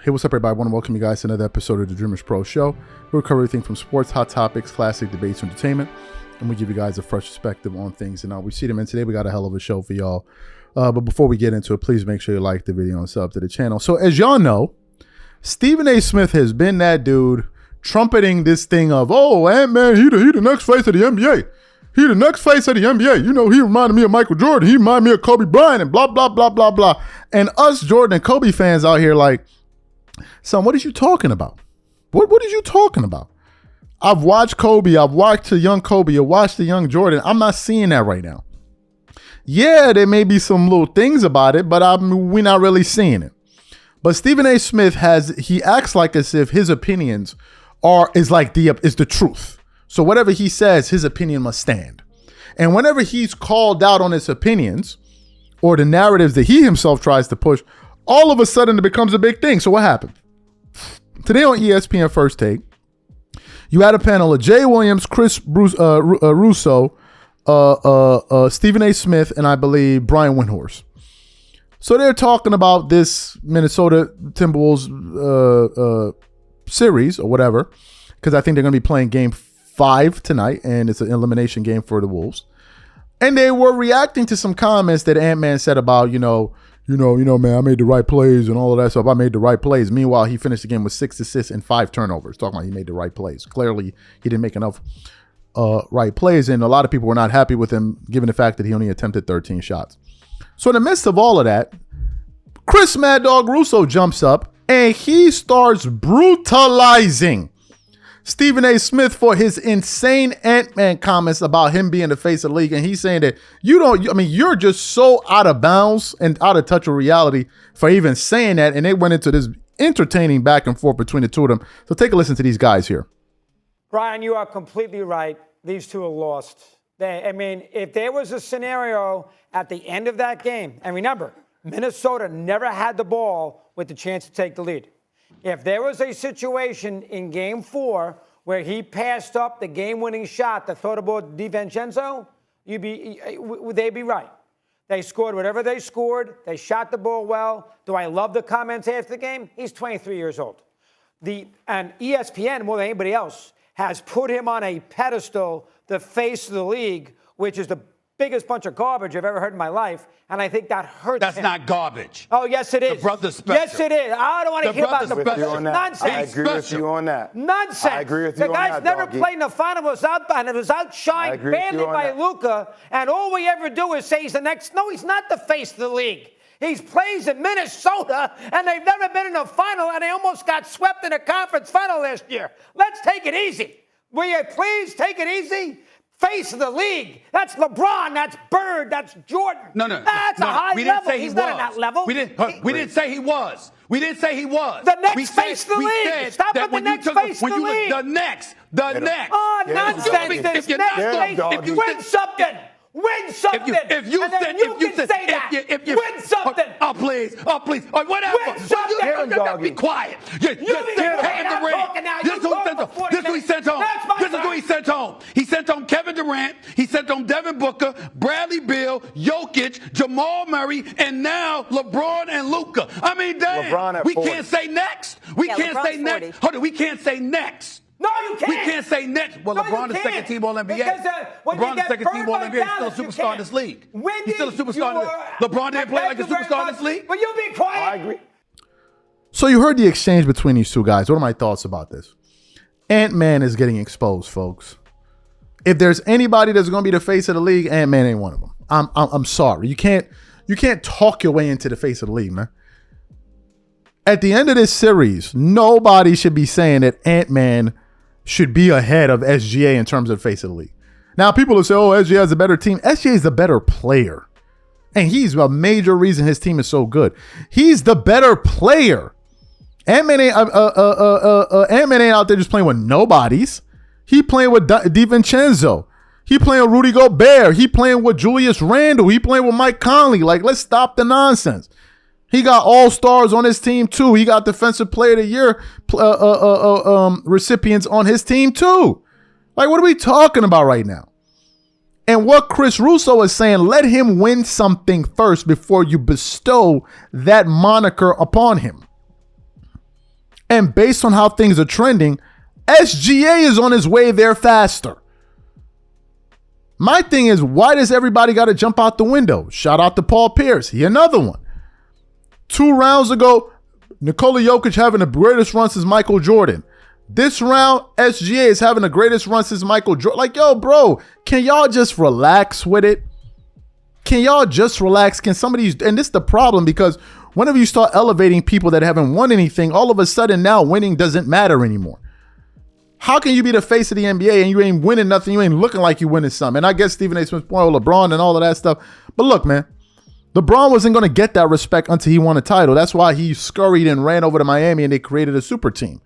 Hey, what's up, everybody? I want to welcome you guys to another episode of the DREAMERSPRO show. We cover everything from sports, hot topics, classic debates, entertainment, and we give you guys a fresh perspective on things. And we see them, and today we got a hell of a show for y'all. But before we get into it, please make sure you like the video and sub to the channel. So as y'all know, Stephen A. Smith has been that dude trumpeting this thing of, oh, Ant-Man, he the next face of the NBA. He the next face of the NBA. You know, he reminded me of Michael Jordan. He reminded me of Kobe Bryant and blah, blah, blah, blah, blah. And us Jordan and Kobe fans out here like, son, what is you talking about? What is you talking about? I've watched Kobe. I've watched the young Kobe. I've watched the young Jordan. I'm not seeing that right now. Yeah, there may be some little things about it, but we're not really seeing it. But Stephen A. Smith he acts like as if his opinions is the truth. So whatever he says, his opinion must stand. And whenever he's called out on his opinions or the narratives that he himself tries to push, all of a sudden it becomes a big thing. So what happened? Today on ESPN First Take, you had a panel of Jay Williams, Russo, Stephen A. Smith, and I believe Brian Windhorst. So they're talking about this Minnesota Timberwolves series or whatever, because I think they're going to be playing game 5 tonight, and it's an elimination game for the Wolves. And they were reacting to some comments that Ant-Man said about, man, I made the right plays and all of that stuff. I made the right plays. Meanwhile, he finished the game with 6 assists and 5 turnovers. Talking about he made the right plays. Clearly, he didn't make enough right plays, and a lot of people were not happy with him, given the fact that he only attempted 13 shots. So in the midst of all of that, Chris Mad Dog Russo jumps up, and he starts brutalizing Stephen A. Smith for his insane Ant-Man comments about him being the face of the league. And he's saying that you're just so out of bounds and out of touch with reality for even saying that. And they went into this entertaining back and forth between the two of them. So take a listen to these guys here. Brian, you are completely right. These two are lost. If there was a scenario at the end of that game, and remember, Minnesota never had the ball with the chance to take the lead. If there was a situation in Game 4 where he passed up the game-winning shot that thought about DiVincenzo, they'd be right. They scored whatever they scored. They shot the ball well. Do I love the comments after the game? He's 23 years old. And ESPN, more than anybody else, has put him on a pedestal, the face of the league, which is the biggest bunch of garbage I've ever heard in my life, and I think that hurts That's him. not garbage. Oh, yes, it is. The brother's special. Yes, it is. I don't want to hear about the brother. nonsense. I agree with you on that. Nonsense. I agree with you on that, The guy's never doggy. played in the final, was outshined badly by Luka, and all we ever do is say he's the next. No, he's not the face of the league. He plays in Minnesota, and they've never been in a final, and they almost got swept in a conference final last year. Let's take it easy. Will you please take it easy? Face of the league. That's LeBron. That's Bird. That's Jordan. No. That's a high we didn't level. Say he He's was. not at that level. We didn't say he was. We didn't say he was. The next face of the league. Stop with the next face of the league. The next. Oh, nonsense. This next face. Win something. Win something. If you say that. Win something. Oh, please. Whatever. Win something. Be quiet. This is who he sent home. This is who he sent home. He sent home Kevin Durant. He sent home Devin Booker, Bradley Beal, Jokic, Jamal Murray, and now LeBron and Luka. I mean, damn. We can't say next. We can't say next. Hold on. We can't say next. No, you can't. We can't say next. Well, no, LeBron is second team All-NBA. Because, LeBron is second team All-NBA. He's still a superstar in this league. He's still a superstar in this league. LeBron didn't play like a superstar in this league. Will you be quiet? I agree. So you heard the exchange between these two guys. What are my thoughts about this? Ant-Man is getting exposed, folks. If there's anybody that's going to be the face of the league, Ant-Man ain't one of them. I'm sorry. You can't talk your way into the face of the league, man. At the end of this series, nobody should be saying that Ant-Man should be ahead of SGA in terms of face of the league. Now, people will say, oh, SGA is a better team. SGA is the better player. And he's a major reason his team is so good. He's the better player. Ant-Man ain't out there just playing with nobodies. He playing with DiVincenzo. He playing with Rudy Gobert. He playing with Julius Randle. He playing with Mike Conley. Like, let's stop the nonsense. He got all-stars on his team, too. He got Defensive Player of the Year recipients on his team, too. Like, what are we talking about right now? And what Chris Russo is saying, let him win something first before you bestow that moniker upon him. And based on how things are trending, SGA is on his way there faster. My thing is, why does everybody got to jump out the window? Shout out to Paul Pierce. He another one. 2 rounds ago, Nikola Jokic having the greatest run since Michael Jordan. This round, SGA is having the greatest run since Michael Jordan. Like, yo, bro, can y'all just relax with it? Can y'all just relax? Can somebody, and this is the problem, because whenever you start elevating people that haven't won anything, all of a sudden now winning doesn't matter anymore. How can you be the face of the NBA and you ain't winning nothing? You ain't looking like you winning something. And I guess Stephen A. Smith's point with LeBron and all of that stuff. But look, man, LeBron wasn't going to get that respect until he won a title. That's why he scurried and ran over to Miami and they created a super team.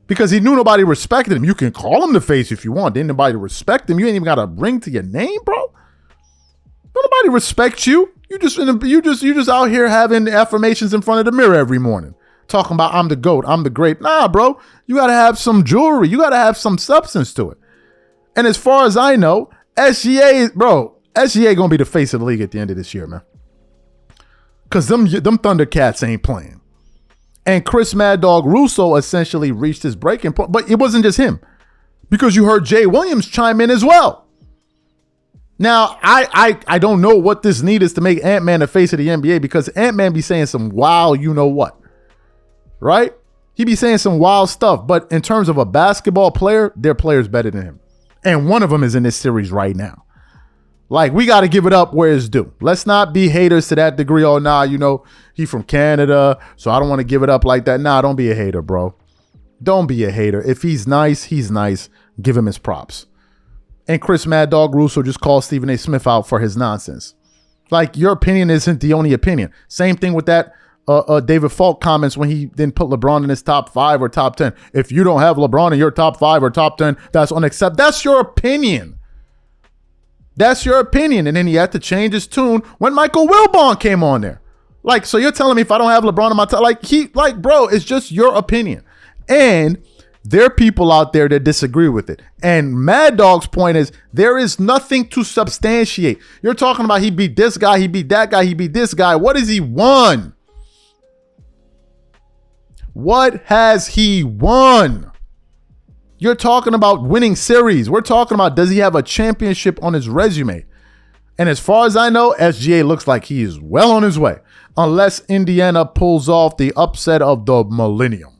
Because he knew nobody respected him. You can call him the face if you want. Ain't nobody respect him. You ain't even got a ring to your name, bro. Nobody respects you. You just out here having affirmations in front of the mirror every morning. Talking about I'm the GOAT, I'm the great. Nah, bro. You got to have some jewelry. You got to have some substance to it. And as far as I know, SGA going to be the face of the league at the end of this year, man. Because them Thundercats ain't playing. And Chris Mad Dog Russo essentially reached his breaking point. But it wasn't just him. Because you heard Jay Williams chime in as well. Now, I don't know what this need is to make Ant-Man the face of the NBA, because Ant-Man be saying some wild you-know-what. Right? He be saying some wild stuff. But in terms of a basketball player, their player's better than him. And one of them is in this series right now. Like, we got to give it up where it's due. Let's not be haters to that degree. Oh, nah, he from Canada, so I don't want to give it up like that. Nah, don't be a hater, bro. Don't be a hater. If he's nice, he's nice. Give him his props. And Chris Mad Dog Russo just called Stephen A. Smith out for his nonsense. Like, your opinion isn't the only opinion. Same thing with that David Falk comments when he didn't put LeBron in his top 5 or top 10. If you don't have LeBron in your top 5 or top 10, that's unacceptable. That's your opinion. That's your opinion. And then he had to change his tune when Michael Wilbon came on there. Like, so you're telling me if I don't have LeBron in my top, bro, it's just your opinion. And there are people out there that disagree with it. And Mad Dog's point is there is nothing to substantiate. You're talking about he beat this guy, he beat that guy, he beat this guy. What has he won? What has he won? You're talking about winning series. We're talking about, does he have a championship on his resume? And as far as I know, SGA looks like he is well on his way, unless Indiana pulls off the upset of the millennium.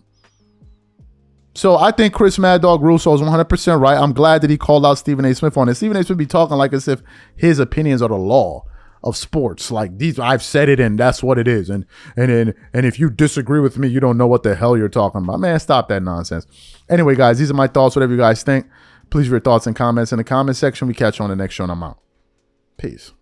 So I think Chris Mad Dog Russo is 100% right. I'm glad that he called out Stephen A. Smith on it. Stephen A. Smith be talking like as if his opinions are the law of sports. Like, these, I've said it and that's what it is. And if you disagree with me, you don't know what the hell you're talking about. Man, stop that nonsense. Anyway, guys, these are my thoughts. Whatever you guys think, please leave your thoughts and comments in the comment section. We catch you on the next show and I'm out. Peace.